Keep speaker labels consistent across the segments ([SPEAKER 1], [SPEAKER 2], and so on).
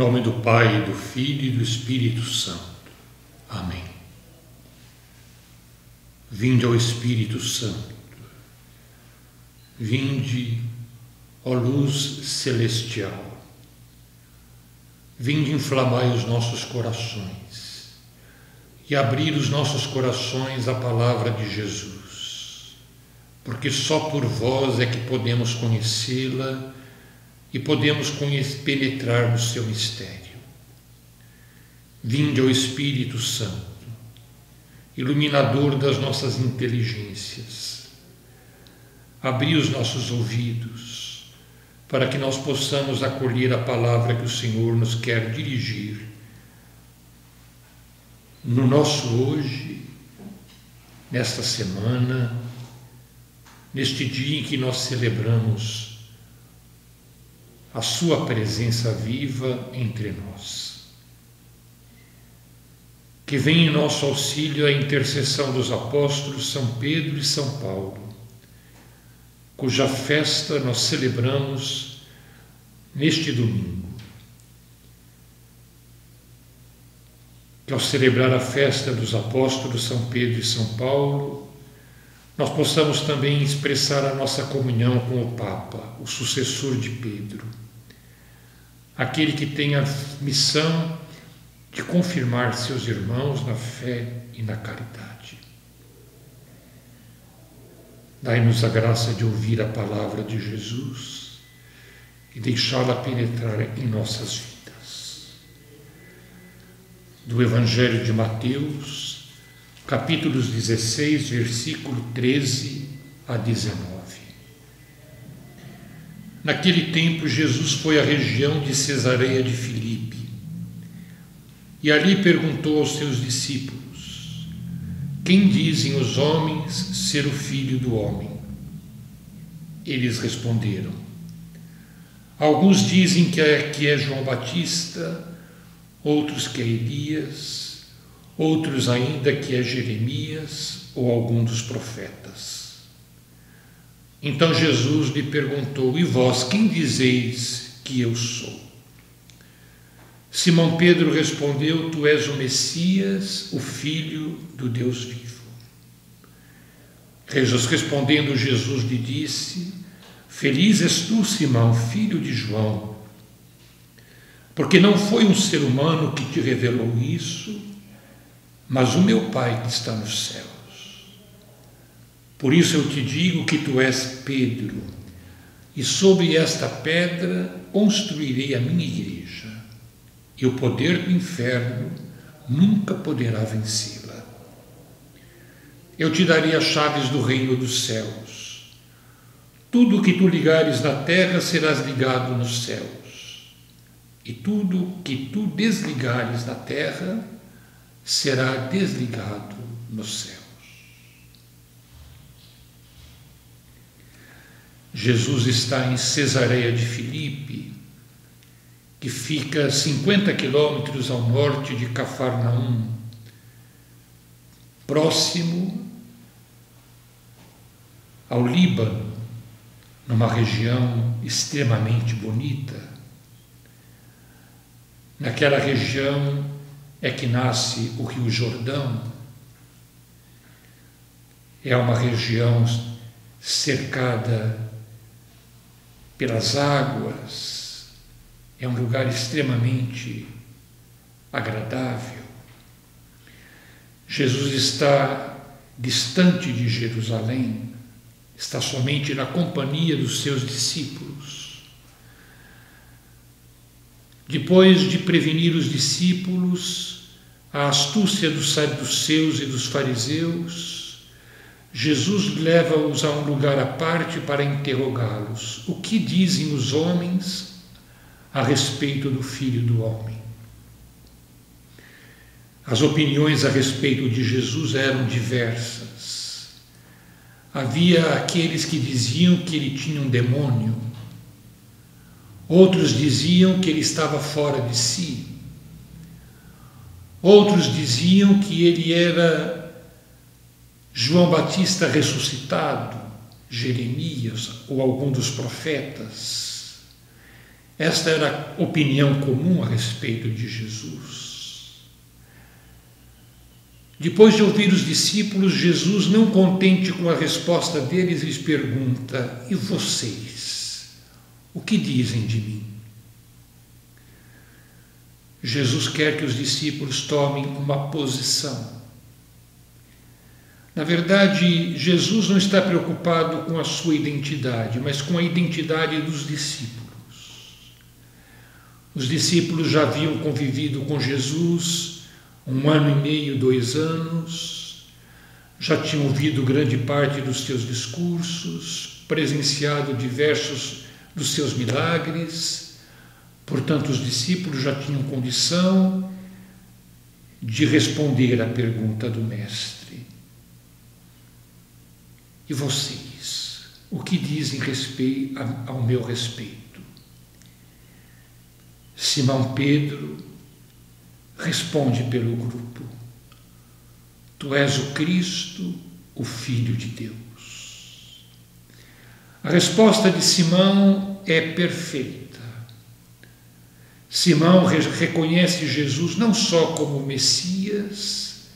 [SPEAKER 1] nome do Pai, do Filho e do Espírito Santo. Amém. Vinde ao Espírito Santo. Vinde, ó luz celestial. Vinde inflamai os nossos corações e abrir os nossos corações à palavra de Jesus, porque só por vós é que podemos conhecê-la e podemos penetrar no seu mistério. Vinde ao Espírito Santo, iluminador das nossas inteligências. Abri os nossos ouvidos para que nós possamos acolher a palavra que o Senhor nos quer dirigir no nosso hoje, nesta semana, neste dia em que nós celebramos a sua presença viva entre nós. Que venha em nosso auxílio a intercessão dos apóstolos São Pedro e São Paulo, cuja festa nós celebramos neste domingo. Que ao celebrar a festa dos apóstolos São Pedro e São Paulo, nós possamos também expressar a nossa comunhão com o Papa, o sucessor de Pedro, aquele que tem a missão de confirmar seus irmãos na fé e na caridade. Dai-nos a graça de ouvir a palavra de Jesus e deixá-la penetrar em nossas vidas. Do Evangelho de Mateus, capítulos 16, versículo 13 a 19. Naquele tempo, Jesus foi à região de Cesareia de Filipe e ali perguntou aos seus discípulos: quem dizem os homens ser o Filho do Homem? Eles responderam: alguns dizem que é João Batista, outros que é Elias, outros ainda que é Jeremias ou algum dos profetas. Então Jesus lhe perguntou: e vós, quem dizeis que eu sou? Simão Pedro respondeu: tu és o Messias, o Filho do Deus vivo. Respondendo Jesus lhe disse: feliz és tu, Simão, filho de João, porque não foi um ser humano que te revelou isso, mas o meu Pai que está nos céus. Por isso eu te digo que tu és Pedro, e sobre esta pedra construirei a minha igreja, e o poder do inferno nunca poderá vencê-la. Eu te darei as chaves do reino dos céus. Tudo o que tu ligares na terra serás ligado nos céus, e tudo o que tu desligares na terra será desligado nos céus. Jesus está em Cesareia de Filipe, que fica a 50 quilômetros ao norte de Cafarnaum, próximo ao Líbano, numa região extremamente bonita. Naquela região é que nasce o Rio Jordão. É uma região cercada pelas águas, é um lugar extremamente agradável. Jesus está distante de Jerusalém, está somente na companhia dos seus discípulos. Depois de prevenir os discípulos a astúcia dos saduceus e dos fariseus, Jesus leva-os a um lugar à parte para interrogá-los: o que dizem os homens a respeito do Filho do Homem? As opiniões a respeito de Jesus eram diversas. Havia aqueles que diziam que ele tinha um demônio, outros diziam que ele estava fora de si, outros diziam que ele era João Batista ressuscitado, Jeremias ou algum dos profetas. Esta era a opinião comum a respeito de Jesus. Depois de ouvir os discípulos, Jesus, não contente com a resposta deles, lhes pergunta: e vocês, o que dizem de mim? Jesus quer que os discípulos tomem uma posição. Na verdade, Jesus não está preocupado com a sua identidade, mas com a identidade dos discípulos. Os discípulos já haviam convivido com Jesus 1 ano e meio, 2 anos, já tinham ouvido grande parte dos seus discursos, presenciado diversos dos seus milagres. Portanto, os discípulos já tinham condição de responder à pergunta do Mestre: e vocês, o que dizem ao meu respeito? Simão Pedro responde pelo grupo: tu és o Cristo, o Filho de Deus. A resposta de Simão é perfeita. Simão reconhece Jesus não só como o Messias,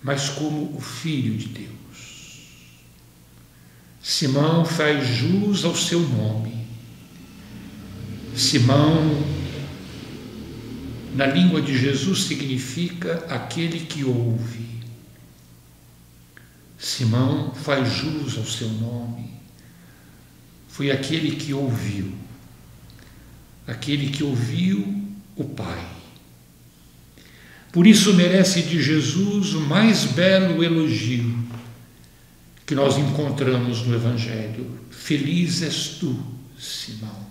[SPEAKER 1] mas como o Filho de Deus. Simão faz jus ao seu nome. Simão, na língua de Jesus, significa aquele que ouve. Simão faz jus ao seu nome. Foi aquele que ouviu. Aquele que ouviu o Pai. Por isso merece de Jesus o mais belo elogio que nós encontramos no Evangelho: feliz és tu, Simão,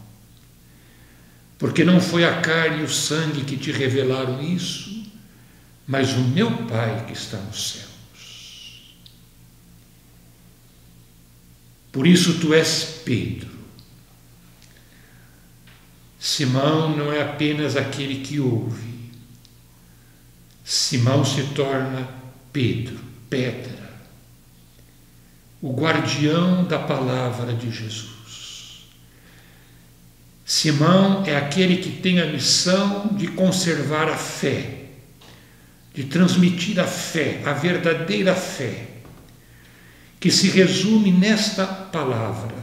[SPEAKER 1] porque não foi a carne e o sangue que te revelaram isso, mas o meu Pai que está nos céus. Por isso tu és Pedro. Simão não é apenas aquele que ouve. Simão se torna Pedro, pedra, o guardião da palavra de Jesus. Simão é aquele que tem a missão de conservar a fé, de transmitir a fé, a verdadeira fé, que se resume nesta palavra: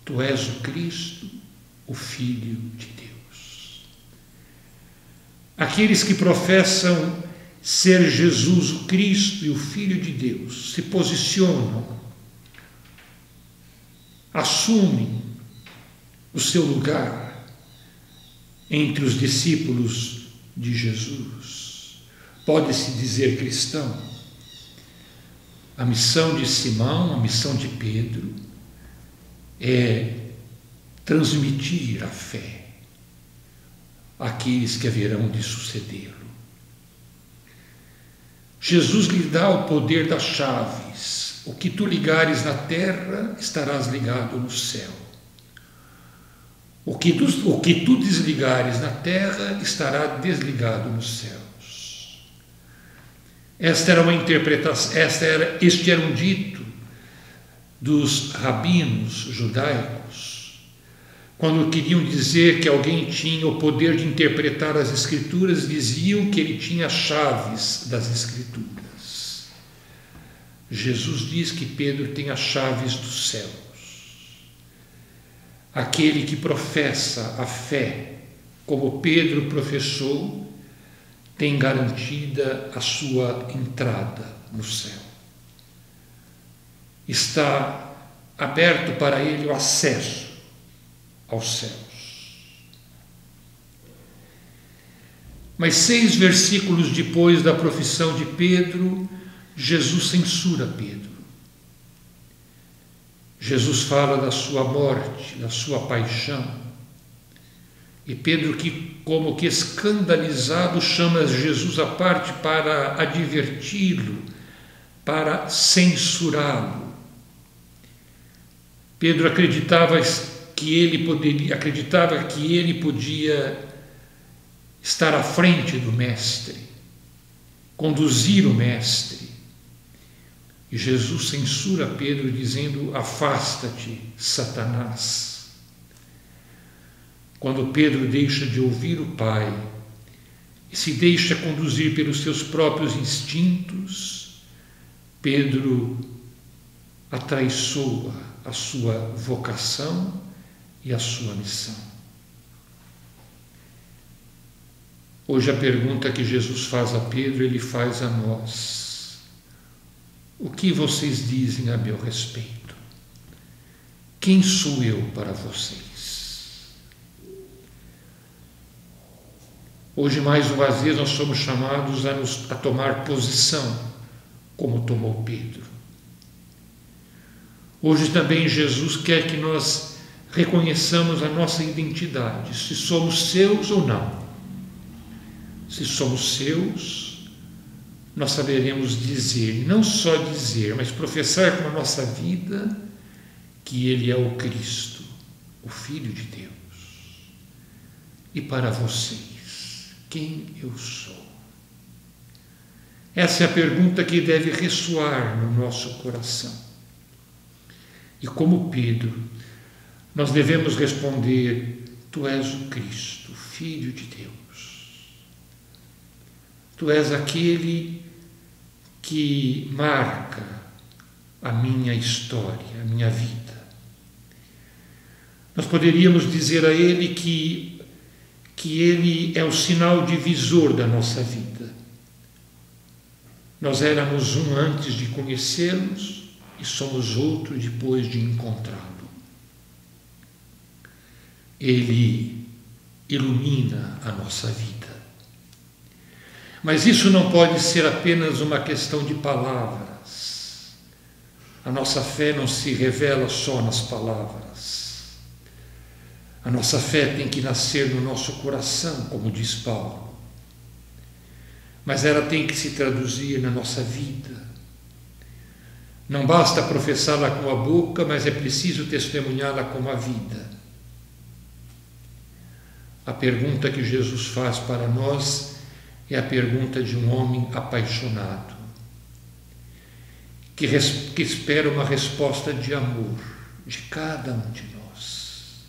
[SPEAKER 1] tu és o Cristo, o Filho de Deus. Aqueles que professam ser Jesus o Cristo e o Filho de Deus se posicionam, assumem o seu lugar entre os discípulos de Jesus. Pode-se dizer cristão. A missão de Simão, a missão de Pedro, é transmitir a fé àqueles que haverão de sucedê-lo. Jesus lhe dá o poder das chaves. O que tu ligares na terra, estarás ligado no céu. O que tu desligares na terra, estará desligado nos céus. Este era um dito dos rabinos judaicos, quando queriam dizer que alguém tinha o poder de interpretar as Escrituras, diziam que ele tinha as chaves das Escrituras. Jesus diz que Pedro tem as chaves dos céus. Aquele que professa a fé, como Pedro professou, tem garantida a sua entrada no céu. Está aberto para ele o acesso aos céus. Mas 6 versículos depois da profissão de Pedro, Jesus censura Pedro. Jesus fala da sua morte, da sua paixão. E Pedro, como que escandalizado, chama Jesus à parte para adverti-lo, para censurá-lo. Pedro acreditava que ele podia estar à frente do Mestre, conduzir o Mestre. E Jesus censura Pedro dizendo: afasta-te, Satanás. quando Pedro deixa de ouvir o Pai e se deixa conduzir pelos seus próprios instintos, Pedro atraiçoa a sua vocação e a sua missão. Hoje a pergunta que Jesus faz a Pedro, ele faz a nós. O que vocês dizem a meu respeito? Quem sou eu para vocês? Hoje, mais uma vez, nós somos chamados a tomar posição, como tomou Pedro. Hoje também Jesus quer que nós reconheçamos a nossa identidade, se somos seus ou não. Se somos seus, nós saberemos dizer, não só dizer, mas professar com a nossa vida que Ele é o Cristo, o Filho de Deus. E para vocês, quem eu sou? Essa é a pergunta que deve ressoar no nosso coração. E como Pedro, nós devemos responder: Tu és o Cristo, o Filho de Deus. Tu és aquele que marca a minha história, a minha vida. Nós poderíamos dizer a Ele que Ele é o sinal divisor da nossa vida. Nós éramos um antes de conhecê-los e somos outro depois de encontrá-lo. Ele ilumina a nossa vida. Mas isso não pode ser apenas uma questão de palavras. A nossa fé não se revela só nas palavras. A nossa fé tem que nascer no nosso coração, como diz Paulo. Mas ela tem que se traduzir na nossa vida. Não basta professá-la com a boca, mas é preciso testemunhá-la com a vida. A pergunta que Jesus faz para nós é a pergunta de um homem apaixonado, que espera uma resposta de amor de cada um de nós.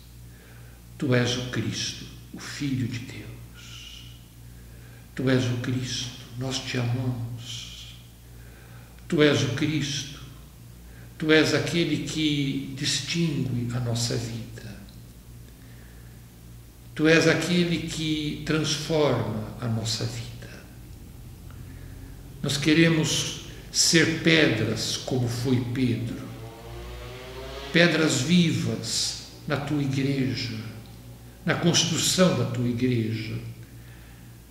[SPEAKER 1] Tu és o Cristo, o Filho de Deus. Tu és o Cristo, nós te amamos. Tu és o Cristo, tu és aquele que distingue a nossa vida. Tu és aquele que transforma a nossa vida. Nós queremos ser pedras como foi Pedro, pedras vivas na tua igreja, na construção da tua igreja,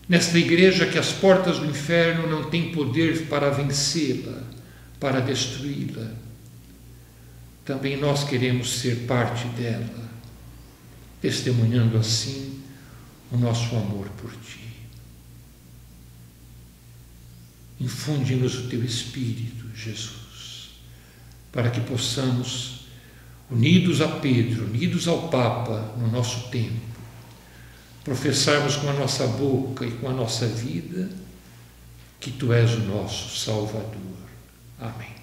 [SPEAKER 1] nesta igreja que as portas do inferno não têm poder para vencê-la, para destruí-la. Também nós queremos ser parte dela, testemunhando assim o nosso amor por ti. Infunde-nos o teu Espírito, Jesus, para que possamos, unidos a Pedro, unidos ao Papa no nosso tempo, professarmos com a nossa boca e com a nossa vida que tu és o nosso Salvador. Amém.